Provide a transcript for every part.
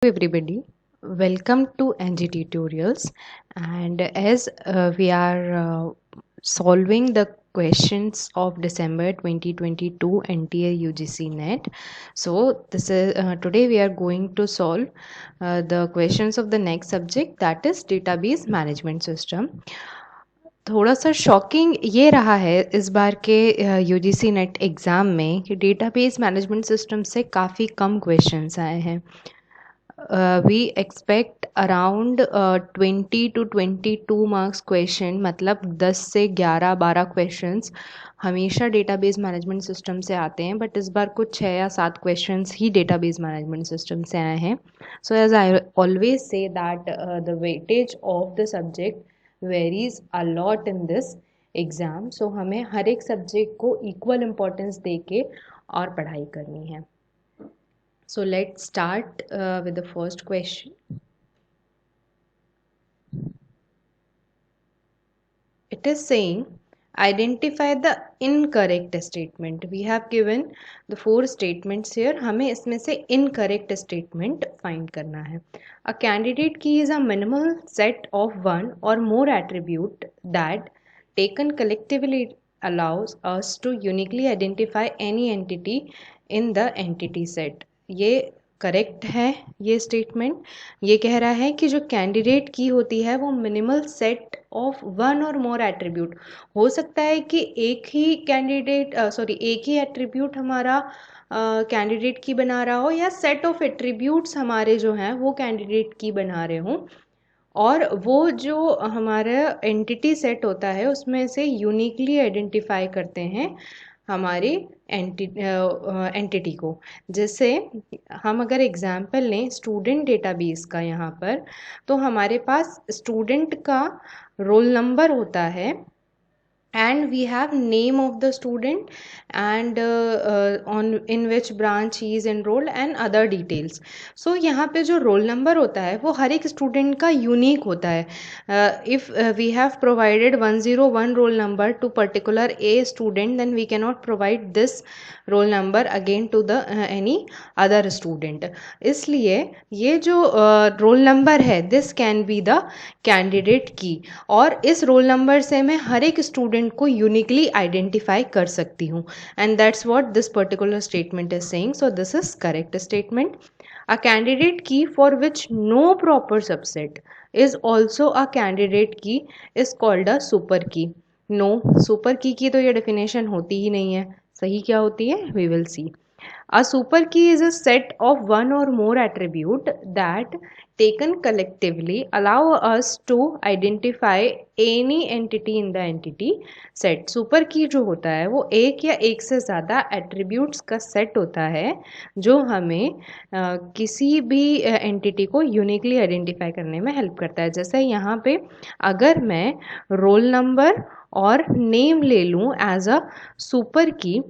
Everybody, welcome to NG Tutorials. And as we are solving the questions of December 2022 NTA UGC NET, so this is today we are going to solve the questions of the next subject, that is database management system. थोड़ा सा shocking ये रहा है इस बार के UGC net exam में कि database management system से काफ़ी कम क्वेश्चंस आए हैं. We expect around 20 to 22 marks question, मतलब 10 से 11-12 क्वेश्चंस हमेशा डेटाबेस मैनेजमेंट सिस्टम से आते हैं, बट इस बार कुछ 6 या 7 क्वेश्चंस ही डेटाबेस मैनेजमेंट सिस्टम से आए हैं. So as I always say that the weightage of the subject varies a lot in this exam. So हमें हर एक सब्जेक्ट को इक्वल इम्पोर्टेंस दे के और पढ़ाई करनी है. So let's start with the first question. It is saying, identify the incorrect statement. We have given the 4 statements here. हमें इसमें से incorrect statement find करना है. A candidate key is a minimal set of one or more attribute that taken collectively allows us to uniquely identify any entity in the entity set. ये correct है. ये statement ये कह रहा है कि जो कैंडिडेट की होती है वो मिनिमल सेट ऑफ वन और मोर एट्रीब्यूट हो सकता है कि एक ही एट्रीब्यूट हमारा कैंडिडेट की बना रहा हो, या सेट ऑफ एट्रीब्यूट्स हमारे जो हैं वो कैंडिडेट की बना रहे हों, और वो जो हमारा एंटिटी सेट होता है उसमें से यूनिकली आइडेंटिफाई करते हैं हमारी एंटिटी को. जैसे हम अगर एग्जांपल लें स्टूडेंट डेटाबेस का यहाँ पर, तो हमारे पास स्टूडेंट का रोल नंबर होता है, and we have name of the student and on in which branch he is enrolled and other details. So यहाँ पे जो रोल नंबर होता है वो हर एक स्टूडेंट का यूनिक होता है. If we have provided 101 roll number to particular a student, then we cannot provide this roll number again to the any other student. इसलिए ये जो रोल नंबर है this can be the candidate की, और इस roll number से मैं हर एक स्टूडेंट को यूनिकली आइडेंटिफाई कर सकती हूँ. And that's what this particular statement is saying. So this is correct statement. A candidate key for which no proper subset is also a candidate key is called a super key. No, super key तो ये definition होती ही नहीं है. सही क्या होती है, we will see. A super key is a set of one or more attribute that taken collectively allow us to identify any entity in the entity set. Super key जो होता है वो एक या एक से ज़्यादा attributes का set होता है जो हमें किसी भी entity को uniquely identify करने में help करता है. जैसे यहाँ पे अगर मैं roll number और name ले लूँ as a super key,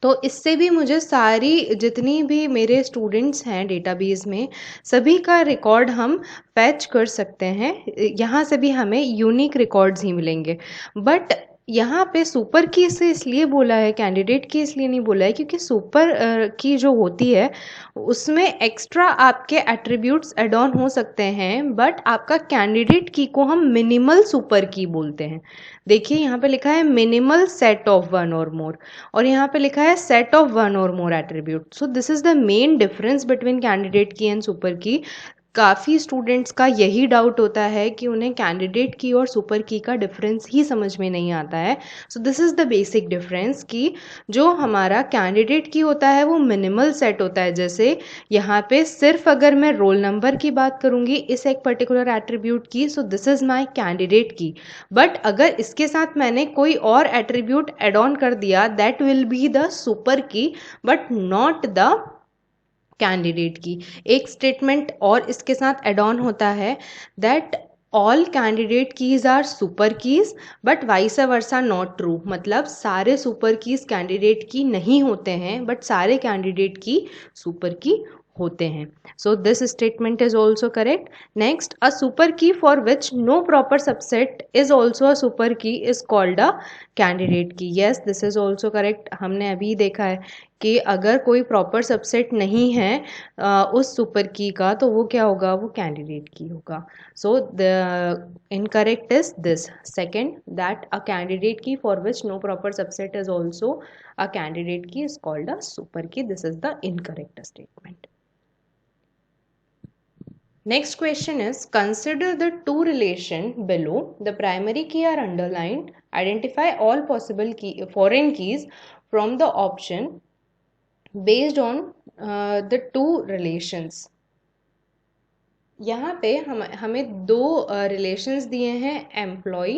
तो इससे भी मुझे सारी जितनी भी मेरे स्टूडेंट्स हैं डेटाबेस में सभी का रिकॉर्ड हम फैच कर सकते हैं. यहाँ से भी हमें यूनिक रिकॉर्ड्स ही मिलेंगे. बट यहाँ पे सुपर की से इसलिए बोला है, कैंडिडेट की इसलिए नहीं बोला है, क्योंकि सुपर की जो होती है उसमें एक्स्ट्रा आपके एट्रीब्यूट्स एड ऑन हो सकते हैं, बट आपका कैंडिडेट की को हम मिनिमल सुपर की बोलते हैं. देखिए यहाँ पे लिखा है मिनिमल सेट ऑफ वन और मोर, और यहाँ पे लिखा है सेट ऑफ वन और more attribute. So this is the main difference between candidate key and super key. काफ़ी स्टूडेंट्स का यही डाउट होता है कि उन्हें कैंडिडेट की और सुपर की का डिफरेंस ही समझ में नहीं आता है. सो this is the basic difference कि जो हमारा कैंडिडेट की होता है वो मिनिमल सेट होता है. जैसे यहाँ पे सिर्फ अगर मैं रोल नंबर की बात करूँगी इस एक पर्टिकुलर एट्रीब्यूट की, so this is my candidate की. बट अगर इसके साथ मैंने कोई और एट्रीब्यूट एड ऑन कर दिया, that will be the super की बट नॉट द कैंडिडेट की. एक स्टेटमेंट और इसके साथ एड ऑन होता है that all candidate keys are super keys but vice versa not true. मतलब सारे सुपर कीज कैंडिडेट की नहीं होते हैं, बट सारे कैंडिडेट की सुपर की होते हैं. So this statement is also correct. Next, a super key for which no proper subset is also a super key is called a candidate key. Yes, this is also correct. हमने अभी देखा है कि अगर कोई proper subset नहीं है उस सुपर की का, तो वो क्या होगा, वो कैंडिडेट की होगा. So the incorrect is this second, that a candidate key for which no proper subset is also a candidate key is called a super key. This is the incorrect statement. Next question is, consider the two relation below. The primary key are underlined. Identify all possible foreign keys from the option based on the two relations. यहाँ पे हमें दो relations दिए हैं employ.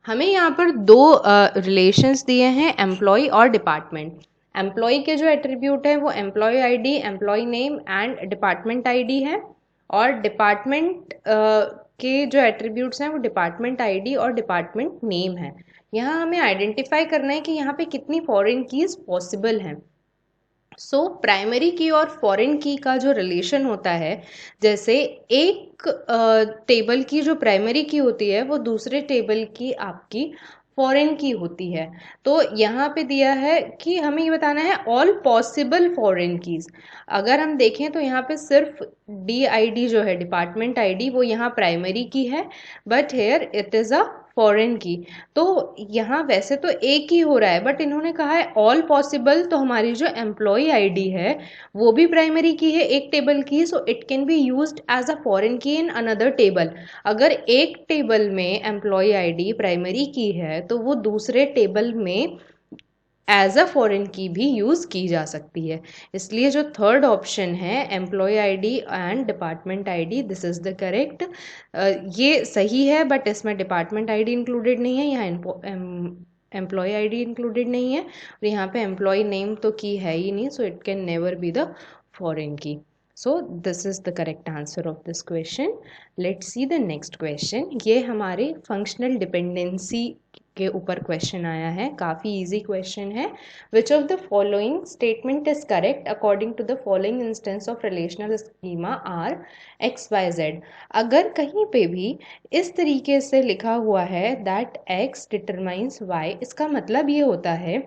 हमें यहाँ पर दो रिलेशंस दिए हैं एम्प्लॉय और डिपार्टमेंट. एम्प्लॉय के जो एट्रीब्यूट है वो employee ID, employee name and department ID है. और डिपार्टमेंट के जो एट्रीब्यूट्स हैं वो डिपार्टमेंट आईडी और डिपार्टमेंट नेम है. यहाँ हमें आइडेंटिफाई करना है कि यहाँ पे कितनी फॉरेन कीज पॉसिबल हैं. सो प्राइमरी की और फॉरेन की का जो रिलेशन होता है, जैसे एक टेबल की जो प्राइमरी की होती है वो दूसरे टेबल की आपकी फॉरेन की होती है. तो यहाँ पे दिया है कि हमें ये बताना है ऑल पॉसिबल फॉरेन कीज. अगर हम देखें तो यहाँ पे सिर्फ DID जो है डिपार्टमेंट आईडी वो यहाँ प्राइमरी की है, but here it is a foreign की. तो यहाँ वैसे तो एक ही हो रहा है, बट इन्होंने कहा है ऑल पॉसिबल. तो हमारी जो एम्प्लॉय आईडी है वो भी प्राइमरी की है एक टेबल की, so it can be used as a foreign key in another table. अगर एक टेबल में एम्प्लॉय आईडी प्राइमरी की है तो वो दूसरे टेबल में एज अ फॉरेन की भी यूज़ की जा सकती है. इसलिए जो थर्ड ऑप्शन है employee ID and department ID, this is the correct. ये सही है, बट इसमें डिपार्टमेंट आईडी इंक्लूडेड नहीं है, यहाँ एम्प्लॉय आईडी इंक्लूडेड नहीं है, और यहाँ पे एम्प्लॉय नेम तो की है ही नहीं, so it can never be the foreign key. So this is the correct answer of this question. Let's see the next question. ये हमारे फंक्शनल डिपेंडेंसी के ऊपर क्वेश्चन आया है. काफ़ी इजी क्वेश्चन है. Which of the following statement is correct according to the following instance of relational schema R X Y Z. अगर कहीं पे भी इस तरीके से लिखा हुआ है दैट एक्स डिटरमाइंस वाई, इसका मतलब ये होता है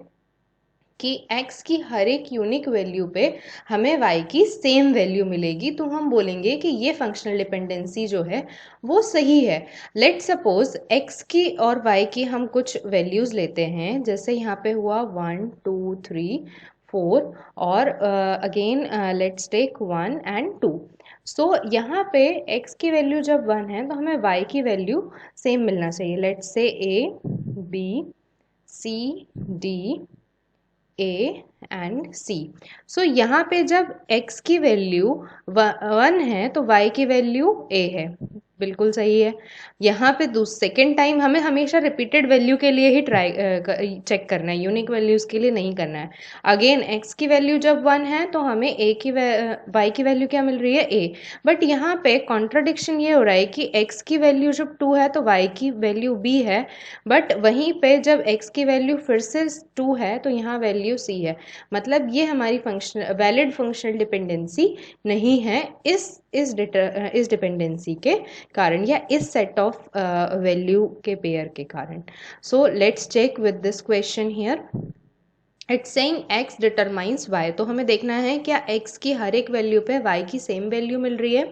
कि x की हर एक यूनिक वैल्यू पे हमें y की सेम वैल्यू मिलेगी, तो हम बोलेंगे कि ये फंक्शनल डिपेंडेंसी जो है वो सही है. लेट सपोज x की और y की हम कुछ वैल्यूज़ लेते हैं, जैसे यहाँ पे हुआ 1 2 3 4, और अगेन लेट्स टेक 1 एंड 2. सो यहाँ पे x की वैल्यू जब 1 है तो हमें y की वैल्यू सेम मिलना चाहिए. Let's say A B C D A and C. सो यहाँ पे जब x की वैल्यू 1 है तो y की वैल्यू A है. बिल्कुल सही है. यहाँ पे सेकेंड टाइम हमें हमेशा रिपीटेड वैल्यू के लिए ही चेक करना है, यूनिक वैल्यूज़ के लिए नहीं करना है. अगेन x की वैल्यू जब 1 है तो हमें y की वैल्यू क्या मिल रही है, A. बट यहाँ पे कॉन्ट्राडिक्शन ये हो रहा है कि x की वैल्यू जब 2 है तो y की वैल्यू B है, बट वहीं पे जब x की वैल्यू फिर से 2 है तो यहाँ वैल्यू C है. मतलब ये हमारी वैलिड फंक्शनल डिपेंडेंसी नहीं है इस डिपेंडेंसी के कारण, या इस सेट ऑफ वैल्यू के पेयर के कारण. So let's check with this question here. It's saying x determines y. तो हमें देखना है क्या x की हर एक वैल्यू पे y की सेम वैल्यू मिल रही है.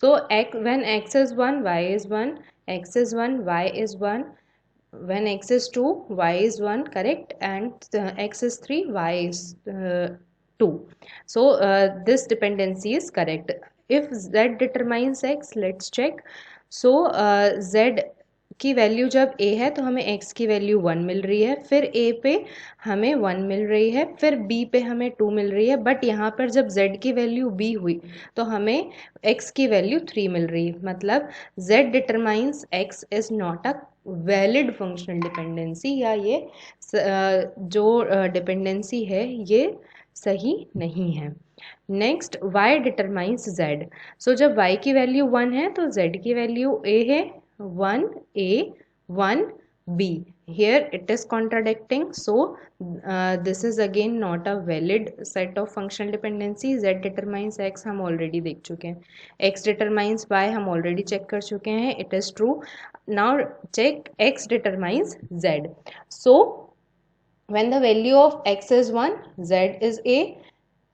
सो when x is 1 y is 1, x is 1 y is 1, when x is 2 y is 1, correct, and x is 3 y is 2. So this dependency is correct. If z determines x, let's check. So z की value जब a है तो हमें x की value 1 मिल रही है, फिर a पे हमें 1 मिल रही है, फिर b पे हमें 2 मिल रही है. बट यहाँ पर जब z की वैल्यू b हुई तो हमें x की वैल्यू 3 मिल रही है. मतलब z determines x is not a valid functional dependency, या ये जो डिपेंडेंसी है ये सही नहीं है. Next y determines z. सो जब y की वैल्यू 1 है तो z की वैल्यू a है, 1a 1b. Here it is contradicting, so this is again not a valid set of functional dependency. Z determines x हम already देख चुके हैं, x determines y हम already check कर चुके हैं, it is true. Now check x determines z. So when the value of x is 1, z is a,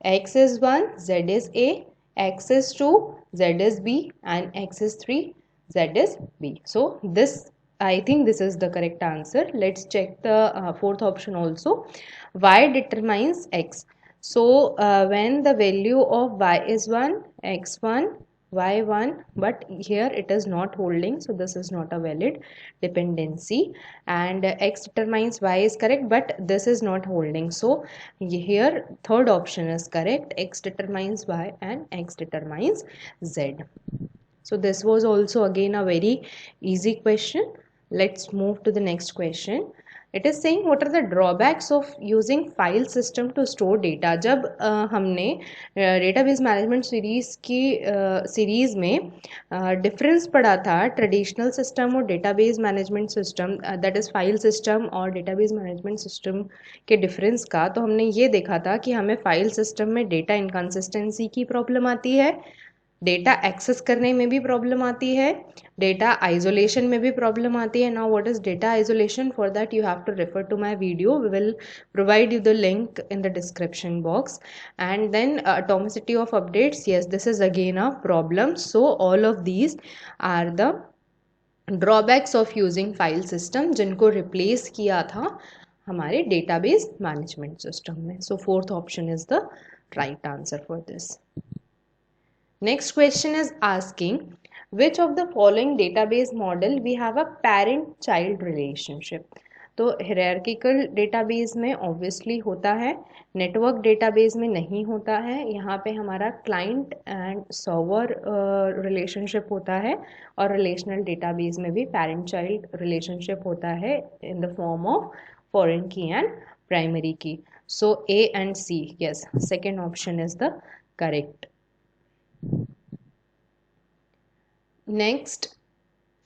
x is 1, z is a, x is 2, z is b, and x is 3, z is b. So this, I think this is the correct answer. Let's check the fourth option also. Y determines x. So when the value of y is 1, x1, y1, but here it is not holding, so this is not a valid dependency. And x determines y is correct, but this is not holding, so here third option is correct, x determines y and x determines z. So this was also again a very easy question. Let's move to the next question. It is saying what are the drawbacks of using file system to store data. जब हमने database management series में difference पढ़ा था traditional system और database management system, that is file system और database management system के difference का, तो हमने ये देखा था कि हमें फाइल सिस्टम में डेटा इनकन्सिस्टेंसी की प्रॉब्लम आती है, डेटा एक्सेस करने में भी प्रॉब्लम आती है, डेटा आइसोलेशन में भी प्रॉब्लम आती है. Now what is data isolation? For that you have to refer to my video. We will provide you the link in the description box. And then atomicity of updates, yes, this is again a problem. So all of these are the drawbacks of using file system जिनको replace किया था हमारे database management system में. So fourth option is the right answer for this. Next question is asking which of the following database model we have a parent-child relationship. तो hierarchical database में obviously होता है, network database में नहीं होता है. यहाँ पे हमारा client and server relationship होता है, और relational database में भी parent-child relationship होता है in the form of foreign key and primary key. So A and C, yes, second option is the correct. Next,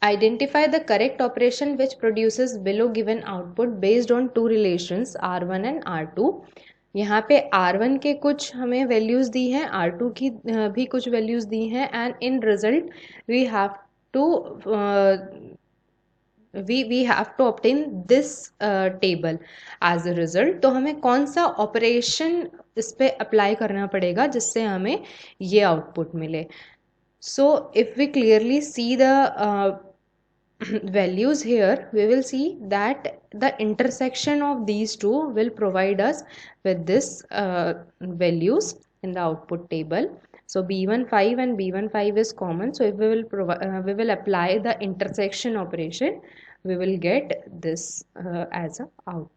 identify the correct operation which produces below given output based on two relations R1 and R2. यहाँ पे R1 के कुछ हमें values दी हैं, R2 की भी कुछ वैल्यूज़ दी हैं, and in result we have to we have to obtain this table as a result. तो हमें कौन सा ऑपरेशन इस पे अप्लाई करना पड़ेगा जिससे हमें ये आउटपुट मिले. So if we clearly see the values here, we will see that the intersection of these two will provide us with this values in the output table. So B15 and B15 is common. So if we will apply the intersection operation, we will get this as a output.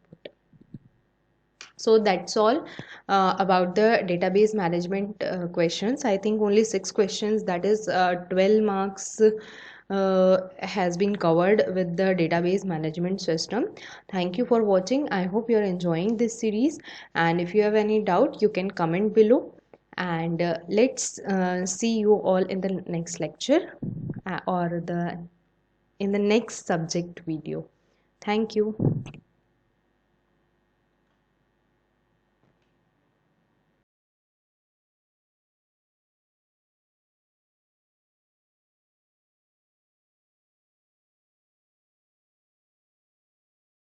So that's all about the database management questions. I think only 6 questions, that is 12 marks has been covered with the database management system. Thank you for watching. I hope you're enjoying this series, and if you have any doubt you can comment below, and let's see you all in the next lecture or in the next subject video. Thank you.